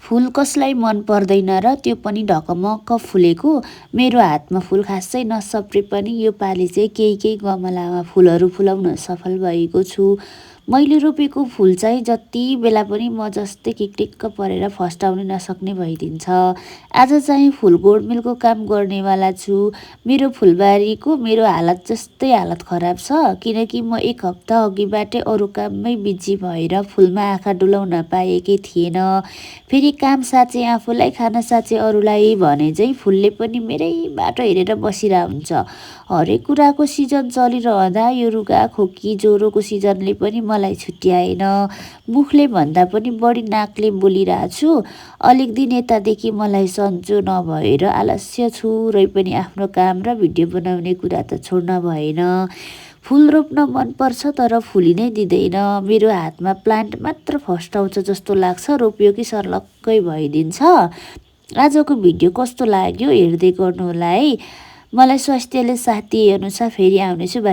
फुल कसलाई मन पर्दैन र त्यो पनि ढकमक्क फुलेको। मेरो हातमा फुल खासै नसप्रे पनि यो पालि चाहिँ केही गमलामा फुलहरू फुलाउन सफल भएको छु। मैले रोपेको फुल चाहिँ जति बेला पनि म जस्तै किक्रिक्क परेर फस्टाउनै नसक्ने भइदिन्छ। आज चाहिँ फुल गोडमेलको काम गर्नेवाला छु। मेरो फुलबारीको मेरो हालत जस्तै हालत खराब छ, किनकि म 1 हप्ता अघिबाटै अरू काममै बिजी भएर फुलमा आँखा डुलाउन पाएकै थिएन। फेरि काम साँचे आफूलाई, खाना साँचे अरूलाई भने चाहिँ फुलले पनि मेरै बाटो हेरेर बसिरह हुन्छ। हरेक कुराको सिजन चलिरहँदा यो रुगा खोकी ज्वरोको सिजनले पनि मलाई छुट्याएन। मुखले भन्दा पनि बढी नाकले बोलिरहेछु। अलिक दिन यतादेखि मलाई सन्चो नभएर आलस्य छु, रै पनि आफ्नो काम र भिडियो बनाउने कुरा त छोड्न भएन। फुल रोप्न मनपर्छ तर फुली नै दिँदैन। मेरो हातमा प्लान्ट मात्र फस्टाउँछ जस्तो लाग्छ, रोप्यो कि सर्लक्कै भइदिन्छ। आजको भिडियो कस्तो लाग्यो हेर्दै गर्नुहोला है। मलाई स्वास्थ्यले साथ दिए अनुसार फेरि आउनेछु। बाइ।